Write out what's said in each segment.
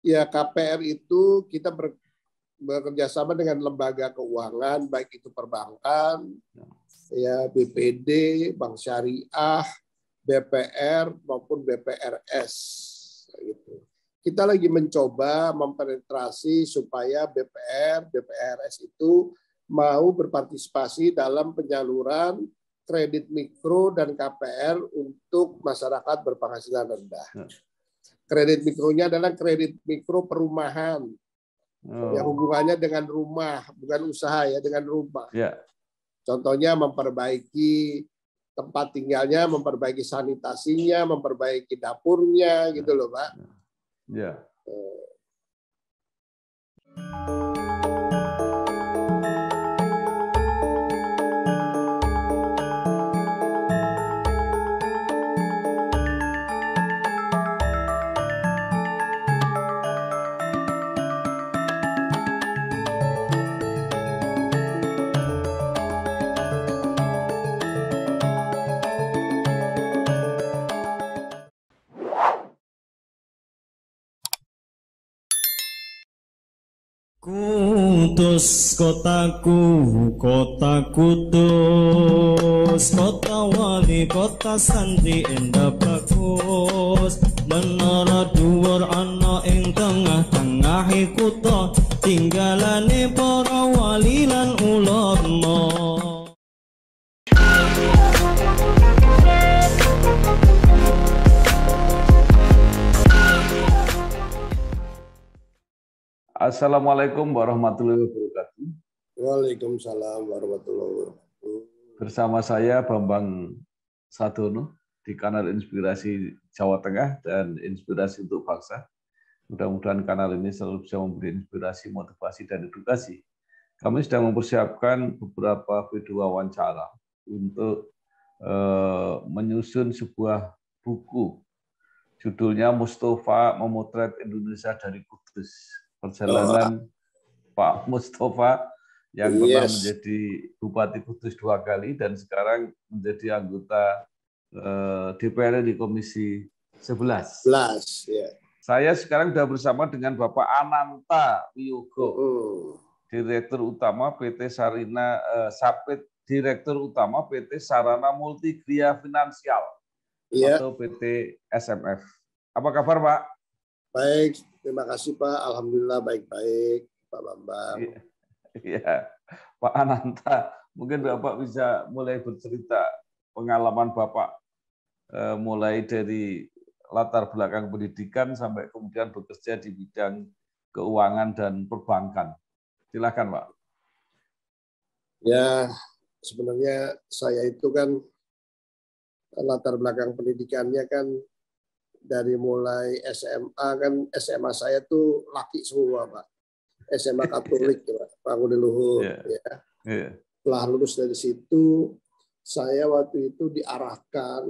Ya, KPR itu kita bekerja sama dengan lembaga keuangan, baik itu perbankan, ya BPD, Bank Syariah, BPR maupun BPRS. Gitu. Kita lagi mencoba mempenetrasi supaya BPR, BPRS itu mau berpartisipasi dalam penyaluran kredit mikro dan KPR untuk masyarakat berpenghasilan rendah. Kredit mikronya adalah kredit mikro perumahan. Yang hubungannya dengan rumah, bukan usaha ya, dengan rumah. Contohnya memperbaiki tempat tinggalnya, memperbaiki sanitasinya, memperbaiki dapurnya, gitu loh, Pak. Kudus kotaku, kota kudus, kota wali, kota santri indah bagus. Menara dhuwur ana ing tengah-tengahe kutha, tinggalane para wali lan ulama. Assalamualaikum warahmatullahi wabarakatuh. Waalaikumsalam warahmatullahi wabarakatuh. Bersama saya Bambang Sadono di kanal Inspirasi Jawa Tengah dan Inspirasi untuk Bangsa. Mudah-mudahan kanal ini selalu bisa memberi inspirasi, motivasi, dan edukasi. Kami sedang mempersiapkan beberapa video wawancara untuk menyusun sebuah buku. Judulnya Mustafa Memotret Indonesia dari Kudus. Perjalanan Pak Mustafa yang pernah menjadi Bupati Kudus 2 kali dan sekarang menjadi anggota DPR di Komisi 11. Saya sekarang sudah bersama dengan Bapak Ananta Wiyogo, Direktur Utama PT Sarina Sapit, Direktur Utama PT Sarana Multigria Finansial atau PT SMF. Apa kabar, Pak? Baik, terima kasih Pak. Alhamdulillah baik-baik, Pak Bambang. Iya, Pak Ananta, mungkin Bapak bisa mulai bercerita pengalaman Bapak mulai dari latar belakang pendidikan sampai kemudian bekerja di bidang keuangan dan perbankan. Silakan, Pak. Ya, sebenarnya saya itu kan latar belakang pendidikannya kan dari mulai SMA kan, SMA saya tuh laki semua, Pak. SMA Katolik, Pak, Pangudi-Luhur. Setelah lulus dari situ, saya waktu itu diarahkan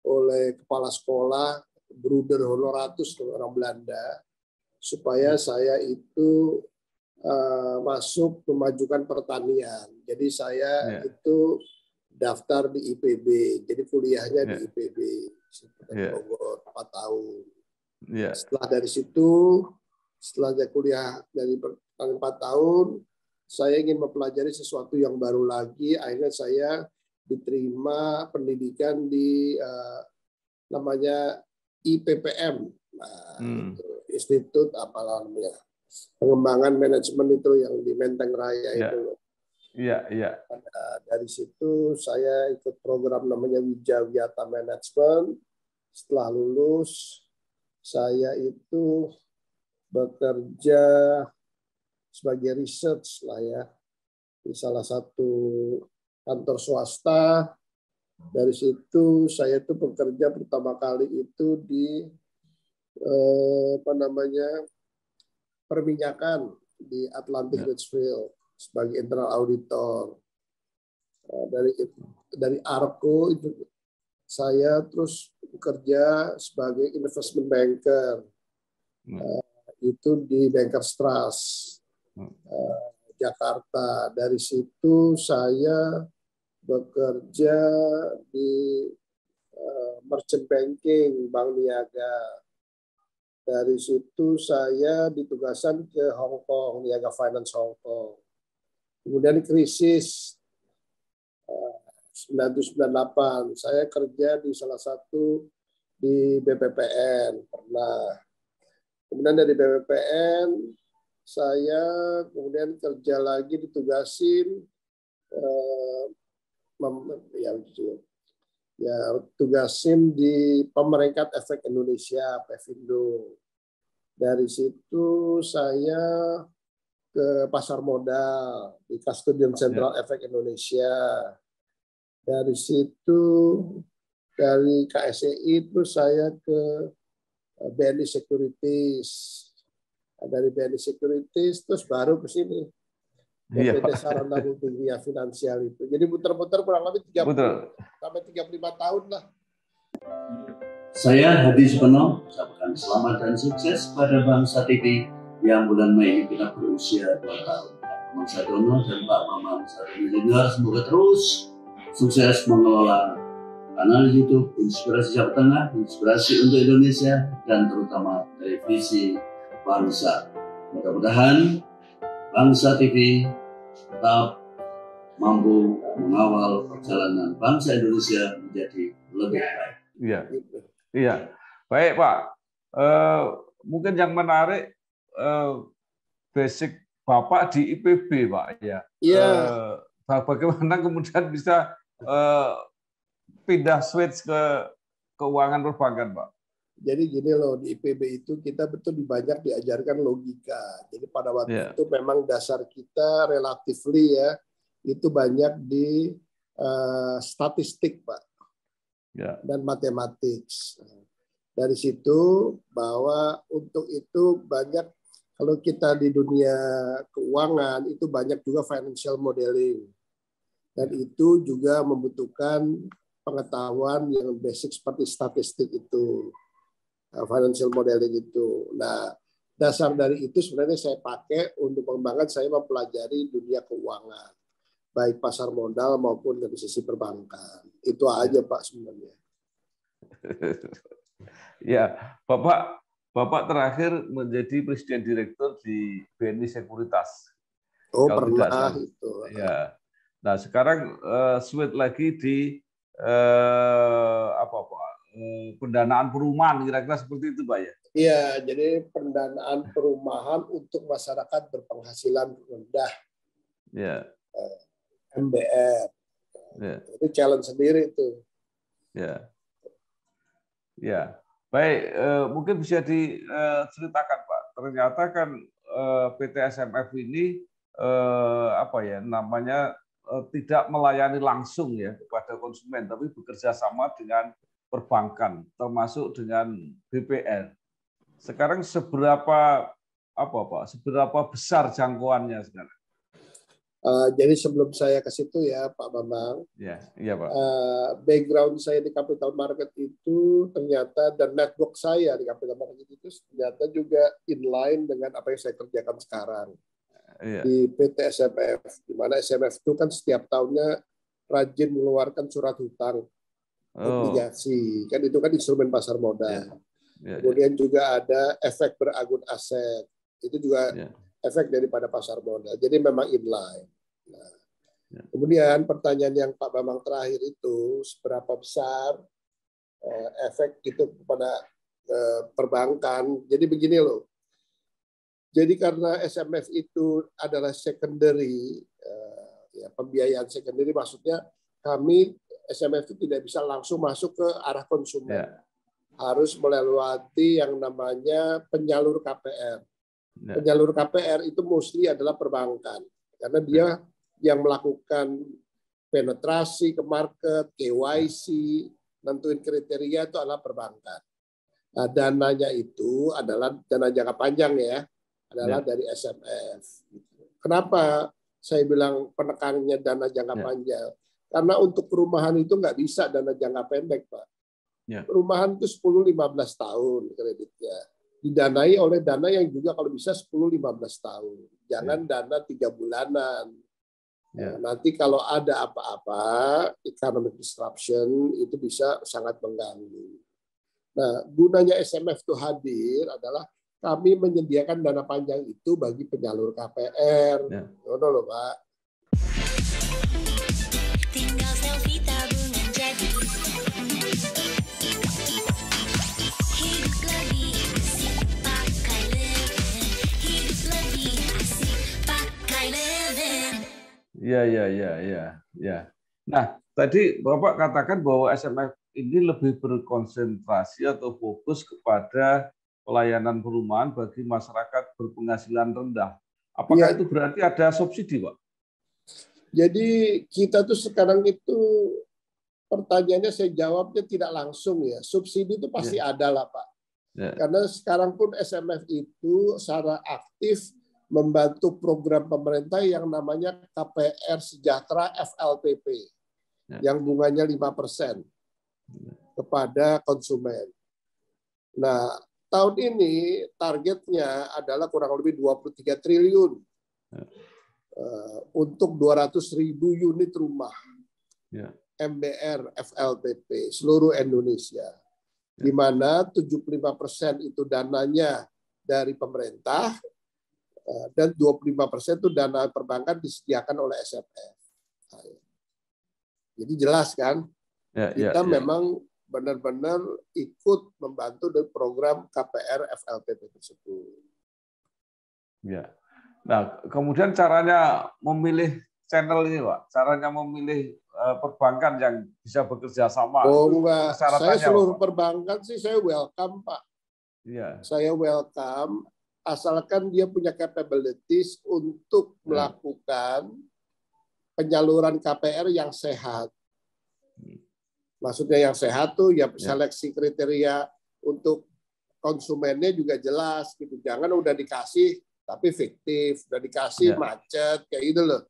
oleh kepala sekolah, Bruder Honoratus, orang Belanda, supaya saya itu masuk memajukan pertanian. Jadi saya itu daftar di IPB, jadi kuliahnya di IPB. Bogor 4 tahun. Setelah dari situ, setelah saya kuliah dari 4 tahun, saya ingin mempelajari sesuatu yang baru lagi. Akhirnya saya diterima pendidikan di namanya IPPM, Institut apa namanya, Pengembangan Manajemen itu yang di Menteng Raya itu. Dari situ saya ikut program namanya Wijawiyata Management. Setelah lulus, saya itu bekerja sebagai research lah ya di salah satu kantor swasta. Dari situ saya itu bekerja pertama kali itu di perminyakan di Atlantic Richfield sebagai internal auditor. Dari Arco itu saya terus bekerja sebagai investment banker. Itu di Bankers Trust Jakarta. Dari situ saya bekerja di merchant banking Bank Niaga. Dari situ saya ditugaskan ke Hong Kong, Niaga Finance Hong Kong. Kemudian krisis 1998, saya kerja di salah satu di BPPN pernah. Kemudian dari BPPN saya kemudian kerja lagi ditugasin tugasin di Pemerintah Efek Indonesia, Pevindo. Dari situ saya ke pasar modal di Custodian Central Efek Indonesia. Dari situ dari KSEI terus saya ke BNI Securities. Dari BNI Securities terus baru ke sini. PT Sarana Multimedia Finansial itu. Jadi putar-putar kurang lebih 30 sampai 35 tahun lah. Saya Hadi Supono, ucapkan selamat dan sukses pada Bangsa TV yang bulan Mei ini kita berusia 2 tahun. Pak Bambang Sadono dan Pak Bambang Sadono Junior semoga terus sukses mengelola kanal YouTube Inspirasi Jawa Tengah, Inspirasi untuk Indonesia, dan terutama televisi bangsa. Mudah-mudahan Bangsa TV tetap mampu mengawal perjalanan bangsa Indonesia menjadi lebih baik. Iya. Iya, baik Pak. Mungkin yang menarik basic Bapak di IPB, Pak, ya. Iya. Bagaimana kemudian bisa pindah switch ke keuangan perbankan, Pak? Jadi gini loh, di IPB itu kita betul banyak diajarkan logika. Jadi pada waktu itu memang dasar kita relatively ya itu banyak di statistik, Pak. Dan matematik. Dari situ bahwa untuk itu banyak, kalau kita di dunia keuangan itu banyak juga financial modeling, dan itu juga membutuhkan pengetahuan yang basic seperti statistik itu, financial modeling itu. Nah, dasar dari itu sebenarnya saya pakai untuk mengembangkan saya mempelajari dunia keuangan, baik pasar modal maupun dari sisi perbankan. Itu aja Pak sebenarnya. Ya, Bapak terakhir menjadi presiden direktur di BNI Sekuritas. Oh, pernah itu. Ya. Nah, sekarang switch lagi di pendanaan perumahan, kira-kira seperti itu, Pak ya? Iya, jadi pendanaan perumahan untuk masyarakat berpenghasilan rendah. Ya. MBR. Ya. Itu challenge sendiri itu. Ya. Ya. Baik, mungkin bisa diceritakan, Pak. Ternyata kan PT SMF ini tidak melayani langsung ya kepada konsumen, tapi bekerja sama dengan perbankan, termasuk dengan BPR. Sekarang seberapa besar jangkauannya sekarang? Jadi sebelum saya ke situ ya Pak Bambang, iya Pak. Background saya di capital market itu ternyata, dan network saya di capital market itu ternyata juga inline dengan apa yang saya kerjakan sekarang di PT SMF, di mana SMF itu kan setiap tahunnya rajin mengeluarkan surat hutang, obligasi, kan itu kan instrumen pasar modal. Kemudian juga ada efek beragun aset, itu juga efek daripada pasar modal. Jadi memang inline. Nah, kemudian pertanyaan yang Pak Bambang terakhir itu, seberapa besar efek itu kepada perbankan. Jadi begini loh. Jadi karena SMF itu adalah secondary, pembiayaan secondary, maksudnya kami SMF itu tidak bisa langsung masuk ke arah konsumen. Harus melalui yang namanya penyalur KPR. Penyalur KPR itu mostly adalah perbankan, karena dia yang melakukan penetrasi ke market, KYC, nentuin kriteria itu adalah perbankan. Nah, dananya itu adalah dana jangka panjang ya, adalah dari SMF. Kenapa saya bilang penekanannya dana jangka panjang? Karena untuk perumahan itu nggak bisa dana jangka pendek, Pak. Perumahan itu 10-15 tahun kreditnya. Didanai oleh dana yang juga kalau bisa 10-15 tahun. Jangan dana 3 bulanan. Nanti kalau ada apa-apa, economic disruption itu bisa sangat mengganggu. Nah, gunanya SMF itu hadir adalah kami menyediakan dana panjang itu bagi penyalur KPR. Ya. Betul loh, Pak. Tinggal selfie tabungan jadi. Hidup lebih asik pakai Leven. Hidup lebih asik pakai Leven. Ya. Nah, tadi Bapak katakan bahwa SMF ini lebih berkonsentrasi atau fokus kepada pelayanan perumahan bagi masyarakat berpenghasilan rendah. Apakah itu berarti ada subsidi, Pak? Jadi kita tuh sekarang itu pertanyaannya saya jawabnya tidak langsung ya. Subsidi itu pasti ada lah, Pak. Ya. Karena sekarang pun SMF itu secara aktif membantu program pemerintah yang namanya KPR Sejahtera FLPP. Yang bunganya 5% kepada konsumen. Nah, tahun ini targetnya adalah kurang lebih 23 triliun untuk 200.000 unit rumah MBR FLPP seluruh Indonesia, di mana 75% itu dananya dari pemerintah dan 25% itu dana perbankan disediakan oleh SMF. Jadi jelas kan, kita memang benar-benar ikut membantu dari program KPR FLPP tersebut. Ya. Nah, kemudian caranya memilih channel ini, Pak, caranya memilih perbankan yang bisa bekerja sama. Oh enggak, saya seluruh perbankan sih saya welcome, Pak. Iya. Saya welcome, asalkan dia punya capabilities untuk melakukan penyaluran KPR yang sehat. Maksudnya yang sehat tuh ya seleksi kriteria untuk konsumennya juga jelas gitu. Jangan udah dikasih tapi fiktif, udah dikasih macet kayak gitu loh.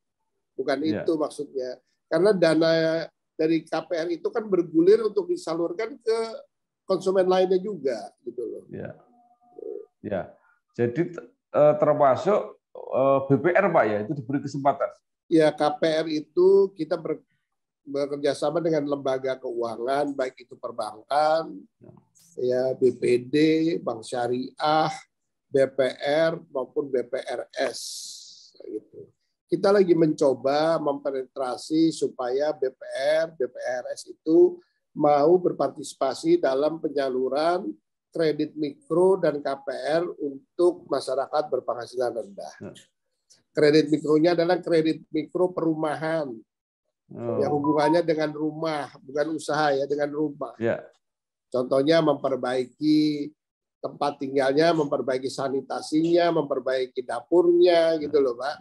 Bukan itu maksudnya. Karena dana dari KPR itu kan bergulir untuk disalurkan ke konsumen lainnya juga gitu loh. Ya. Jadi termasuk BPR, Pak, ya, itu diberi kesempatan. Ya, KPR itu kita bekerja sama dengan lembaga keuangan, baik itu perbankan, ya BPD, Bank Syariah, BPR maupun BPRS. Gitu. Kita lagi mencoba mempenetrasi supaya BPR, BPRS itu mau berpartisipasi dalam penyaluran kredit mikro dan KPR untuk masyarakat berpenghasilan rendah. Kredit mikronya adalah kredit mikro perumahan. Yang hubungannya dengan rumah, bukan usaha ya, dengan rumah. Contohnya memperbaiki tempat tinggalnya, memperbaiki sanitasinya, memperbaiki dapurnya, gitu loh, Pak.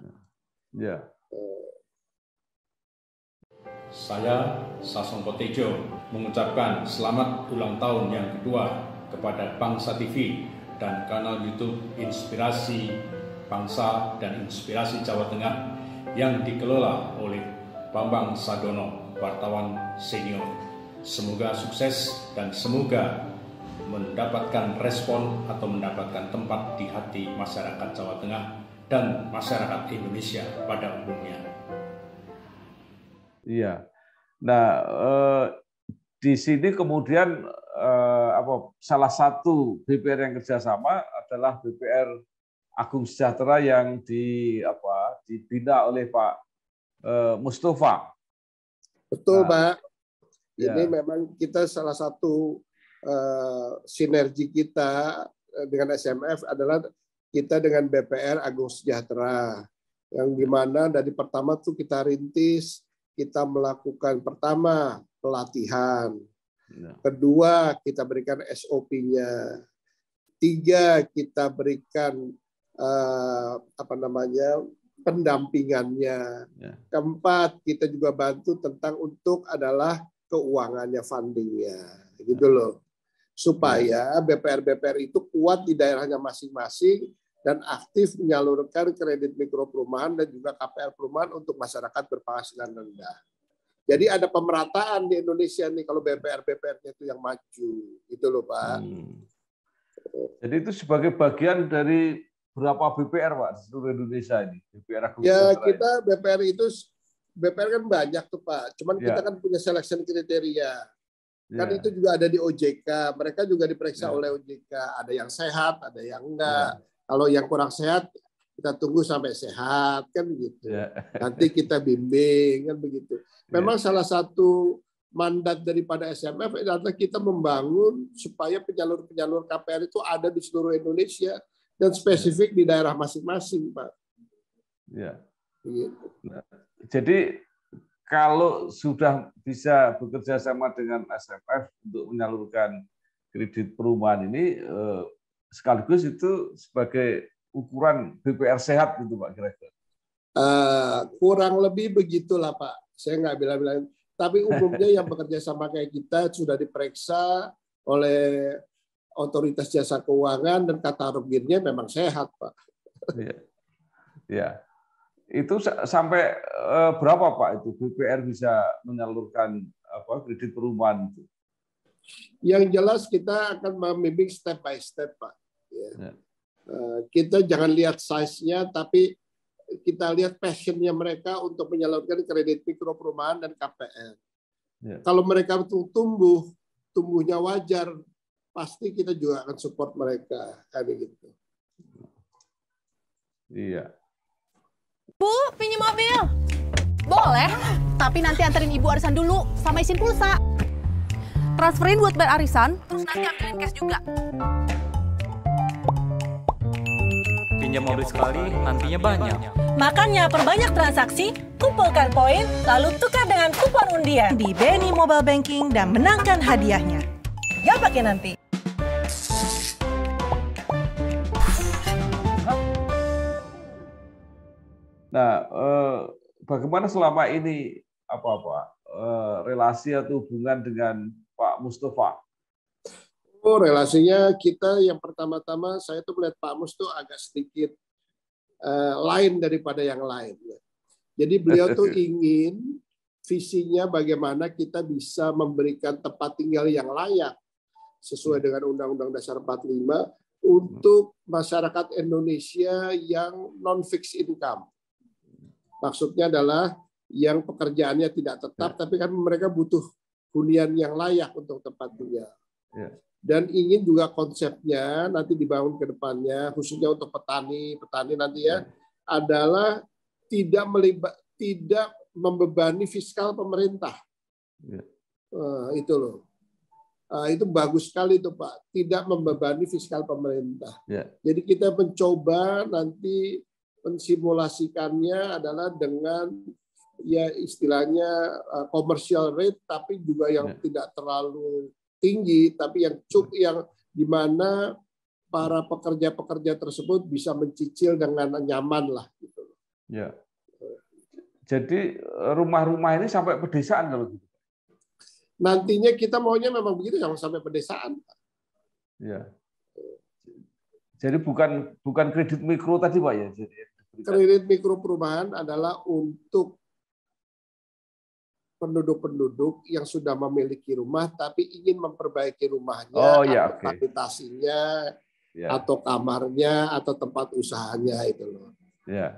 Saya, Sasongko Tejo, mengucapkan selamat ulang tahun yang kedua kepada Bangsa TV dan kanal YouTube Inspirasi Bangsa dan Inspirasi Jawa Tengah yang dikelola oleh Bambang Sadono, wartawan senior. Semoga sukses dan semoga mendapatkan respon atau mendapatkan tempat di hati masyarakat Jawa Tengah dan masyarakat Indonesia pada umumnya. Iya. Nah, di sini kemudian salah satu BPR yang kerjasama adalah BPR Agung Sejahtera yang dibina oleh Pak Mustafa. Betul, Pak. Ini memang kita salah satu sinergi kita dengan SMF adalah kita dengan BPR Agung Sejahtera, yang dimana dari pertama tuh kita rintis, kita melakukan pertama pelatihan, kedua kita berikan SOP-nya, tiga kita berikan pendampingannya, keempat kita juga bantu tentang untuk adalah keuangannya, fundingnya, gitu loh, supaya BPR itu kuat di daerahnya masing-masing dan aktif menyalurkan kredit mikro perumahan dan juga KPR perumahan untuk masyarakat berpenghasilan rendah. Jadi ada pemerataan di Indonesia nih kalau BPR-nya itu yang maju, gitu loh, Pak. Jadi itu sebagai bagian dari berapa BPR, Pak, di seluruh Indonesia ini? BPR kita BPR kan banyak tuh, Pak. Cuman kita kan punya selection kriteria. Kan Ya. itu juga ada di OJK. Mereka juga diperiksa Ya. oleh OJK. Ada yang sehat, ada yang enggak. Ya. Kalau yang kurang sehat, kita tunggu sampai sehat, kan begitu. Ya. Nanti kita bimbing, kan begitu. Memang salah satu mandat daripada SMF adalah kita membangun supaya penyalur-penyalur KPR itu ada di seluruh Indonesia dan spesifik di daerah masing-masing, Pak. Ya. Begitu. Jadi kalau sudah bisa bekerja sama dengan SMF untuk menyalurkan kredit perumahan ini, sekaligus itu sebagai ukuran BPR sehat gitu Pak kira-kira. Kurang lebih begitulah Pak. Saya nggak bilang-bilang. Tapi umumnya yang bekerja sama kayak kita sudah diperiksa oleh otoritas jasa keuangan dan kata rugirnya memang sehat Pak. Iya. Ya. Itu sampai berapa Pak itu BPR bisa menyalurkan kredit perumahan itu? Yang jelas kita akan membimbing step by step Pak. Ya. Kita jangan lihat size-nya, tapi kita lihat passion-nya mereka untuk menyalurkan kredit mikro perumahan dan KPR. Ya. Kalau mereka tumbuhnya wajar, pasti kita juga akan support mereka kayak gitu. Iya. Bu, pinjam mobil. Boleh, tapi nanti anterin ibu arisan dulu sama isin pulsa. Transferin buat bayar arisan, terus nanti ambilin cash juga. Pinjam mobil sekali, nantinya banyak. Makanya perbanyak transaksi, kumpulkan poin, lalu tukar dengan kupon undian di BNI Mobile Banking dan menangkan hadiahnya. Gak pakai nanti. Nah, bagaimana selama ini relasi atau hubungan dengan Pak Mustafa? Oh, relasinya kita yang pertama-tama saya tuh melihat Pak Mus tuh agak sedikit lain daripada yang lain. Jadi beliau tuh ingin visinya bagaimana kita bisa memberikan tempat tinggal yang layak sesuai dengan Undang-Undang Dasar 45 untuk masyarakat Indonesia yang non-fixed income. Maksudnya adalah yang pekerjaannya tidak tetap, tapi kan mereka butuh hunian yang layak untuk tempat tinggal. Dan ingin juga konsepnya nanti dibangun ke depannya, khususnya untuk petani nanti ya, adalah tidak membebani fiskal pemerintah. Itu loh. Itu bagus sekali itu Pak, tidak membebani fiskal pemerintah. Jadi kita mencoba nanti mensimulasikannya adalah dengan ya istilahnya commercial rate, tapi juga yang tidak terlalu tinggi, tapi yang di mana para pekerja-pekerja tersebut bisa mencicil dengan nyaman lah. Gitu. Ya. Jadi rumah-rumah ini sampai pedesaan kalau gitu. Nantinya kita maunya memang begitu, jangan sampai pedesaan. Ya. Jadi bukan kredit mikro tadi Pak ya. Jadi kredit mikro perumahan adalah untuk penduduk-penduduk yang sudah memiliki rumah tapi ingin memperbaiki rumahnya, kapitasinya, atau kamarnya, atau tempat usahanya itu loh. Nah,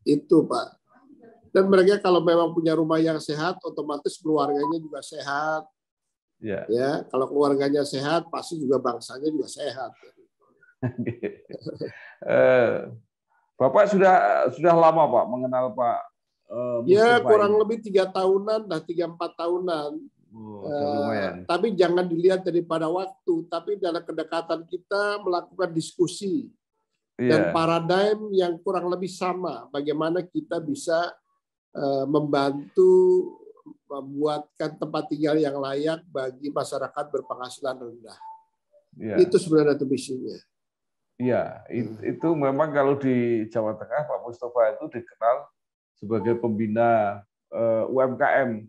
itu Pak. Dan mereka kalau memang punya rumah yang sehat, otomatis keluarganya juga sehat. Ya, kalau keluarganya sehat, pasti juga bangsanya juga sehat. Bapak sudah lama Pak mengenal Pak ya Mustafa kurang ini. lebih 3 tahunan, 3-4 tahunan. Lumayan. Tapi jangan dilihat daripada waktu, tapi dalam kedekatan kita melakukan diskusi dan paradigm yang kurang lebih sama. Bagaimana kita bisa membantu membuatkan tempat tinggal yang layak bagi masyarakat berpenghasilan rendah. Itu sebenarnya itu misinya. Iya, itu memang kalau di Jawa Tengah Pak Mustafa itu dikenal sebagai pembina UMKM.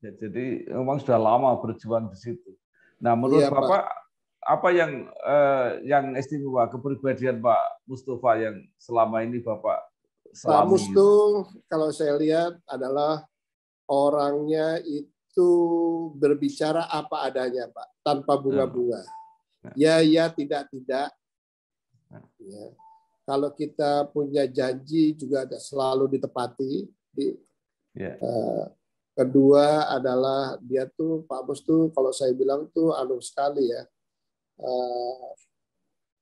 Jadi memang sudah lama berjuang di situ. Nah, menurut Bapak apa yang istimewa kepribadian Pak Mustafa yang selama ini Bapak selami? Pak Mus tuh kalau saya lihat adalah orangnya itu berbicara apa adanya Pak, tanpa bunga-bunga. Ya, tidak. Ya. Kalau kita punya janji juga selalu ditepati. Kedua adalah dia tuh Pak Mus tuh kalau saya bilang tuh anu sekali ya,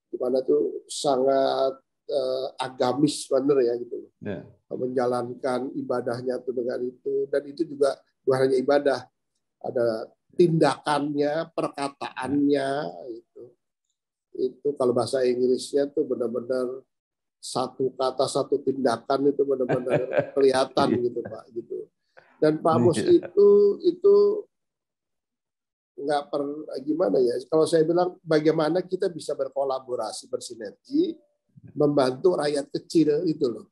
gimana tuh sangat agamis bener ya gitu loh. Ya. Menjalankan ibadahnya tuh dengan itu, dan itu juga bukan hanya ibadah, ada tindakannya, perkataannya itu kalau bahasa Inggrisnya tuh benar-benar satu kata satu tindakan itu benar-benar kelihatan gitu Pak gitu. Dan Pak Mus itu nggak gimana ya, kalau saya bilang bagaimana kita bisa berkolaborasi, bersinergi, membantu rakyat kecil itu loh.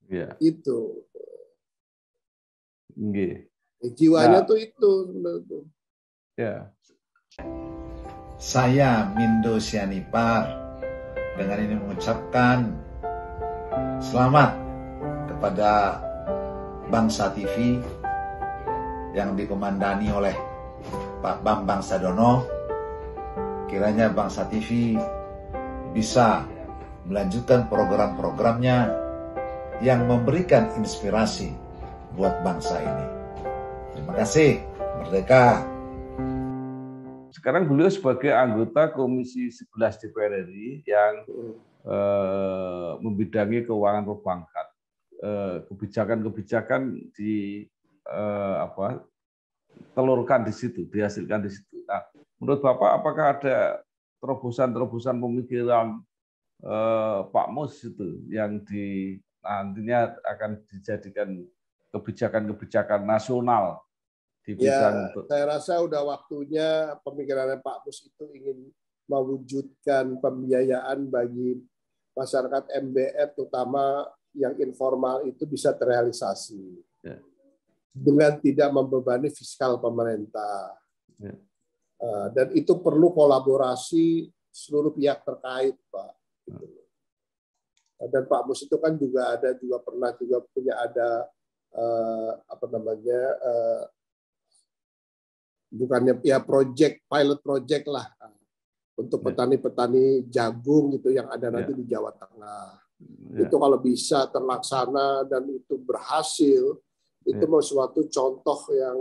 Ya. Itu. Nah, Jiwanya tuh itu. Ya. Saya Mindo Sianipar dengan ini mengucapkan selamat kepada Bangsa TV yang dikomandani oleh Pak Bambang Sadono. Kiranya Bangsa TV bisa melanjutkan program-programnya yang memberikan inspirasi buat bangsa ini. Terima kasih. Merdeka. Sekarang beliau sebagai anggota Komisi 11 DPR RI yang membidangi keuangan perbankan, kebijakan-kebijakan telurkan di situ, dihasilkan di situ. Nah, menurut Bapak, apakah ada terobosan-terobosan pemikiran Pak Mus itu yang nantinya akan dijadikan kebijakan-kebijakan nasional di bidang saya rasa udah waktunya pemikirannya Pak Mus itu ingin mewujudkan pembiayaan bagi masyarakat MBR, terutama yang informal itu bisa terrealisasi dengan tidak membebani fiskal pemerintah. Dan itu perlu kolaborasi seluruh pihak terkait, Pak. Dan Pak Mus itu kan juga pernah punya ada bukannya ya pilot project lah untuk petani-petani jagung gitu yang ada nanti di Jawa Tengah. Itu kalau bisa terlaksana dan itu berhasil, itu mau suatu contoh yang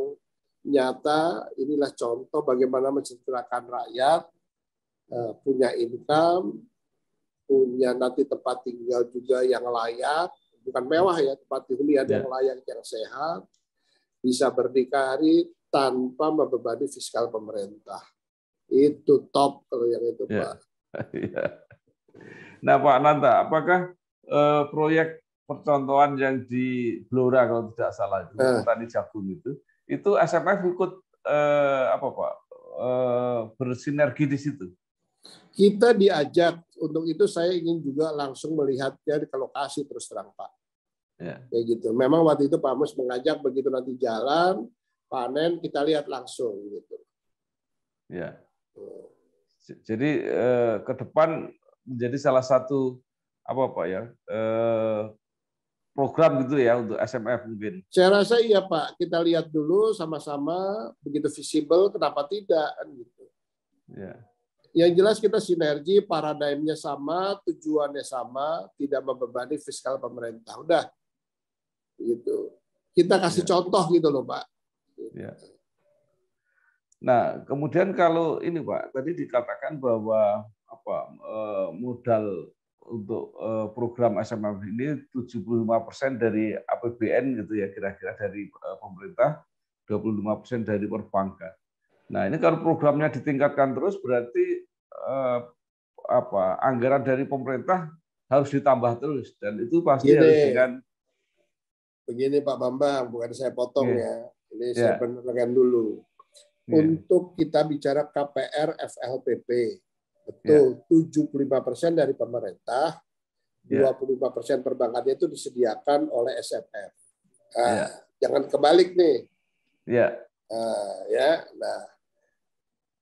nyata. Inilah contoh bagaimana mensejahterakan rakyat, punya income, punya nanti tempat tinggal juga yang layak, bukan mewah ya, tempat hunian yang layak, yang sehat, bisa berdikari tanpa membebani fiskal pemerintah. Itu top kalau yang itu, Pak. Nah, Pak Nanta, apakah proyek percontohan yang di Blora kalau tidak salah itu petani jagung itu SMF ikut bersinergi di situ? Kita diajak untuk itu. Saya ingin juga langsung melihatnya ke lokasi, terus terang Pak. Kayak gitu. Memang waktu itu Pak Mus mengajak, begitu nanti jalan panen kita lihat langsung gitu. Ya. Jadi ke depan menjadi salah satu program gitu ya untuk SMF mungkin. Saya rasa iya Pak. Kita lihat dulu sama-sama, begitu visible kenapa tidak kan gitu. Ya. Yang jelas kita sinergi, paradigmnya sama, tujuannya sama, tidak membebani fiskal pemerintah. Udah. Gitu. Kita kasih contoh gitu loh, Pak. Ya. Nah, kemudian kalau ini Pak, tadi dikatakan bahwa modal untuk program SMF ini 75% dari APBN gitu ya, kira-kira dari pemerintah, 25% dari perbankan. Nah, ini kalau programnya ditingkatkan terus berarti anggaran dari pemerintah harus ditambah terus, dan itu pasti harus dengan begini Pak Bambang, bukan saya potong ya. Ini saya benarkan dulu. Untuk kita bicara KPR FLPP, betul 75% dari pemerintah, 25% perbankannya itu disediakan oleh SMF. Jangan kebalik nih. Nah,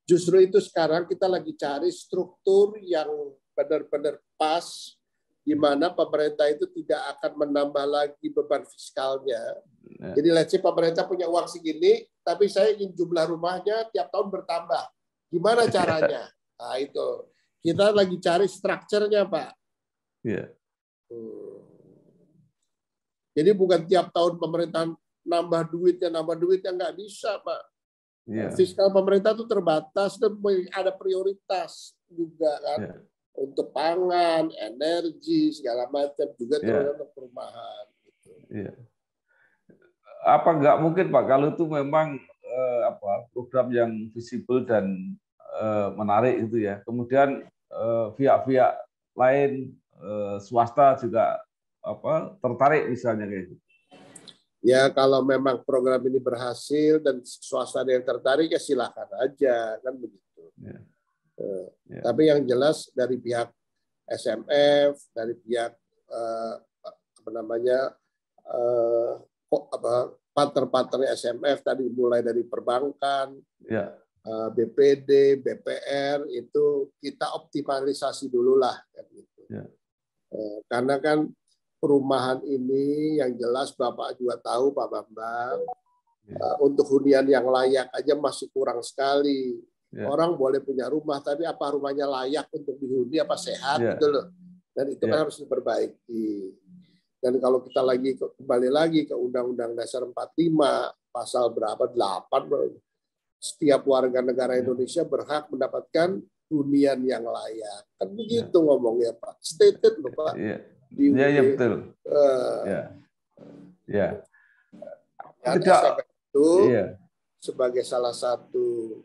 justru itu sekarang kita lagi cari struktur yang benar-benar pas, di mana pemerintah itu tidak akan menambah lagi beban fiskalnya. Jadi let's say pemerintah punya uang segini, tapi saya ingin jumlah rumahnya tiap tahun bertambah. Gimana caranya? Nah itu. Kita lagi cari strukturnya, Pak. Jadi bukan tiap tahun pemerintah nambah duitnya nggak bisa, Pak. Fiskal pemerintah itu terbatas dan ada prioritas juga kan untuk pangan, energi segala macam juga terus untuk perumahan. Gitu. Apa nggak mungkin Pak kalau itu memang program yang visible dan menarik itu ya. Kemudian pihak-pihak lain swasta juga tertarik misalnya kayak gitu. Ya kalau memang program ini berhasil dan swasta yang tertarik ya silakan aja kan begitu. Tapi yang jelas dari pihak SMF, dari pihak partner-partner SMF tadi mulai dari perbankan, BPD, BPR itu kita optimalisasi dulu lah kan gitu. Karena kan perumahan ini yang jelas Bapak juga tahu Pak Bambang, untuk hunian yang layak aja masih kurang sekali. Orang boleh punya rumah, tapi apa rumahnya layak untuk dihuni, apa sehat gitu loh. Dan itu kan harus diperbaiki. Dan kalau kita kembali lagi ke Undang-Undang Dasar 45 pasal berapa 8, setiap warga negara Indonesia berhak mendapatkan hunian yang layak. Kan begitu ngomongnya Pak. Stated loh Pak. Iya betul. SMF itu sebagai salah satu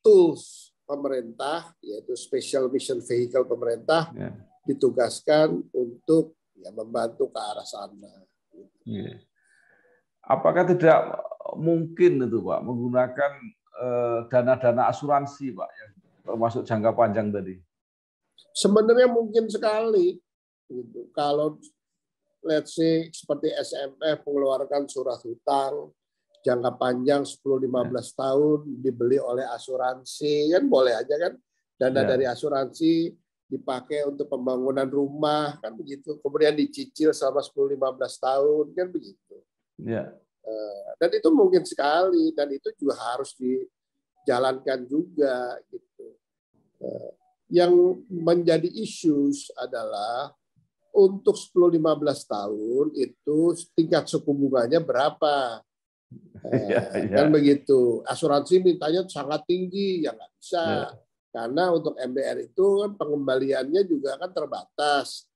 tools pemerintah, yaitu Special Mission Vehicle pemerintah, ditugaskan untuk membantu ke arah sana. Apakah tidak mungkin itu Pak menggunakan dana-dana asuransi Pak, yang termasuk jangka panjang tadi? Sebenarnya mungkin sekali. Gitu. Kalau let's say seperti SMF mengeluarkan surat hutang jangka panjang 10-15 tahun dibeli oleh asuransi, kan boleh aja kan, dana dari asuransi dipakai untuk pembangunan rumah kan begitu, kemudian dicicil selama 10-15 tahun kan begitu. Dan itu mungkin sekali, dan itu juga harus dijalankan juga gitu. Yang menjadi issues adalah untuk 10-15 tahun itu tingkat suku bunganya berapa? Kan begitu. Asuransi mintanya sangat tinggi, ya nggak bisa. Karena untuk MBR itu kan pengembaliannya juga kan terbatas.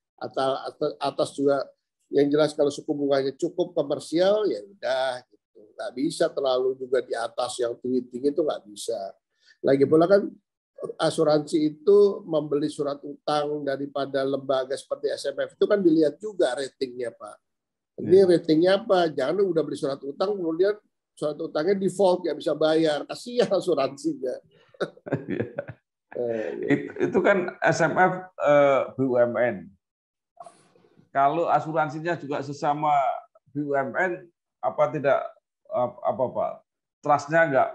Atas juga yang jelas kalau suku bunganya cukup komersial ya udah gitu. Nggak bisa terlalu juga di atas yang tinggi-tinggi itu nggak bisa. Lagi pula kan asuransi itu membeli surat utang daripada lembaga seperti SMF itu kan dilihat juga ratingnya Pak. Ini ratingnya apa? Jangan udah beli surat utang kemudian surat utangnya default nggak bisa bayar, kasihan asuransinya. Itu kan SMF BUMN. Kalau asuransinya juga sesama BUMN, apa tidak Pak? Trustnya nggak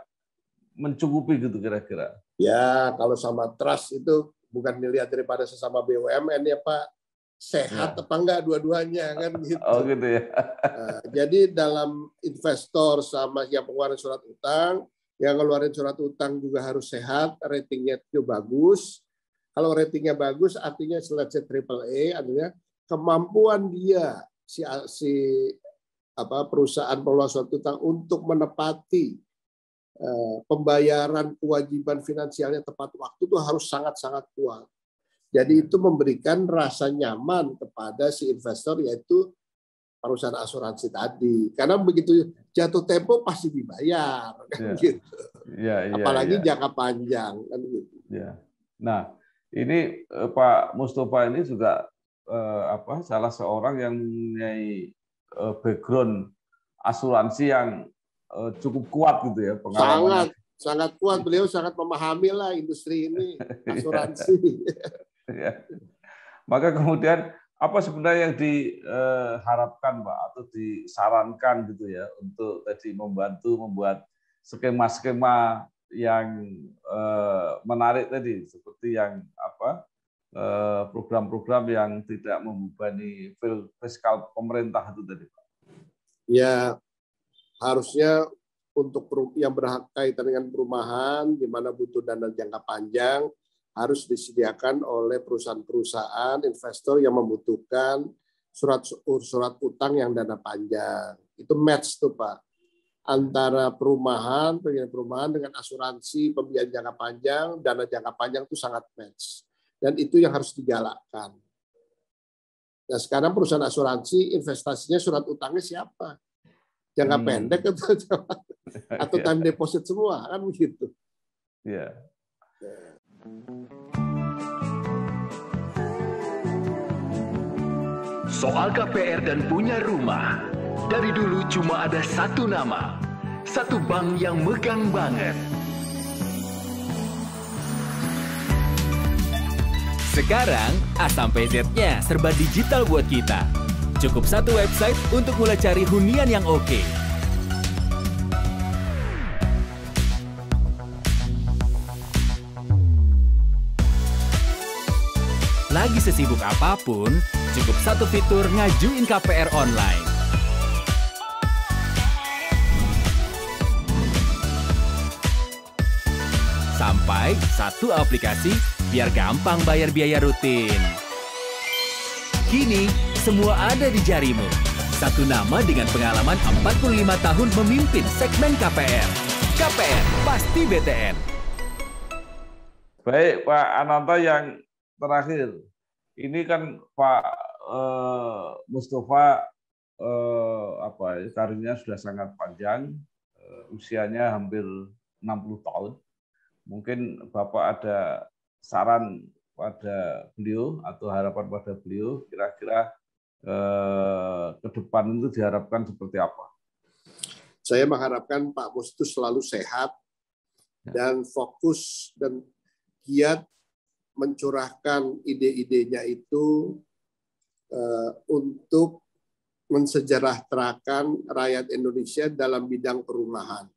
mencukupi gitu kira-kira? Ya, kalau sama trust itu bukan dilihat daripada sesama BUMN ya Pak, sehat apa enggak dua-duanya kan gitu. Oh gitu ya. Nah, jadi dalam investor sama yang pengeluaran surat utang, yang ngeluarin surat utang juga harus sehat, ratingnya itu bagus. Kalau ratingnya bagus artinya let's say AAA, artinya kemampuan dia perusahaan pengelola surat utang untuk menepati pembayaran kewajiban finansialnya tepat waktu itu harus sangat-sangat kuat. Jadi itu memberikan rasa nyaman kepada si investor, yaitu perusahaan asuransi tadi. Karena begitu jatuh tempo pasti dibayar, kan gitu. Apalagi jangka panjang, kan gitu. Nah, ini Pak Mustafa ini juga salah seorang yang mempunyai background asuransi yang cukup kuat gitu ya pengalamannya. Sangat kuat, beliau sangat memahami lah industri ini asuransi. Maka kemudian apa sebenarnya yang diharapkan Pak atau disarankan gitu ya untuk tadi membantu membuat skema-skema yang menarik tadi, seperti yang program-program yang tidak membebani fiskal pemerintah itu tadi Pak? Ya, harusnya untuk yang berkaitan dengan perumahan, di mana butuh dana jangka panjang, harus disediakan oleh perusahaan-perusahaan investor yang membutuhkan surat utang yang dana panjang. Itu match tuh Pak. Antara pembiayaan perumahan dengan asuransi pembiayaan jangka panjang, dana jangka panjang itu sangat match. Dan itu yang harus digalakkan. Nah sekarang perusahaan asuransi investasinya surat utangnya siapa? Jangka pendek atau time deposit semua kan begitu. Iya. Soal KPR dan punya rumah, dari dulu cuma ada satu nama, satu bank yang megang banget. Sekarang, A sampai Z-nya serba digital buat kita. Cukup satu website untuk mulai cari hunian yang oke. Lagi sesibuk apapun, cukup satu fitur ngajuin KPR online. Sampai satu aplikasi biar gampang bayar biaya rutin. Kini, semua ada di jarimu. Satu nama dengan pengalaman 45 tahun memimpin segmen KPR. KPR pasti BTN. Baik, Pak Ananta, yang terakhir. Ini kan Pak Mustafa karirnya sudah sangat panjang, usianya hampir 60 tahun. Mungkin Bapak ada saran pada beliau atau harapan pada beliau, kira-kira ke depan itu diharapkan seperti apa? Saya mengharapkan Pak Mus itu selalu sehat dan fokus dan giat mencurahkan ide-idenya itu untuk mensejahterakan rakyat Indonesia dalam bidang perumahan.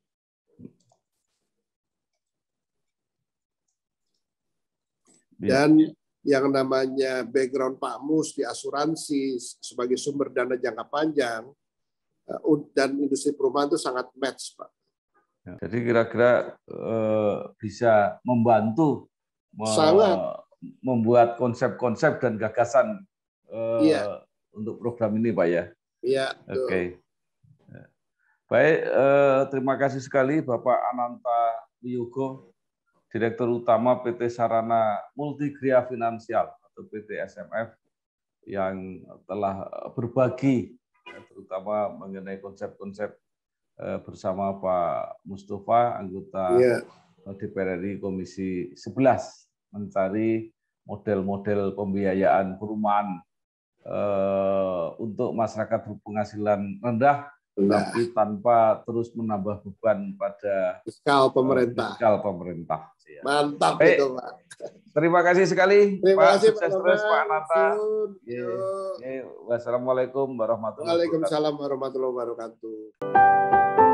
Dan yang namanya background Pak Mus di asuransi sebagai sumber dana jangka panjang dan industri perumahan itu sangat match, Pak. Jadi kira-kira bisa membantu membuat konsep-konsep dan gagasan untuk program ini, Pak ya. Iya. Oke. Baik, terima kasih sekali Bapak Ananta Wiyogo, Direktur Utama PT Sarana Multigria Finansial atau PT SMF, yang telah berbagi terutama mengenai konsep-konsep bersama Pak Mustafa, anggota DPR RI Komisi 11, mencari model-model pembiayaan perumahan untuk masyarakat berpenghasilan rendah, tapi tanpa terus menambah beban pada fiskal pemerintah. Mantap itu, Pak. Terima kasih sekali. Terima kasih Pak. Sukses Pak Ananta. Wassalamualaikum warahmatullahi wabarakatuh. Waalaikumsalam warahmatullahi wabarakatuh.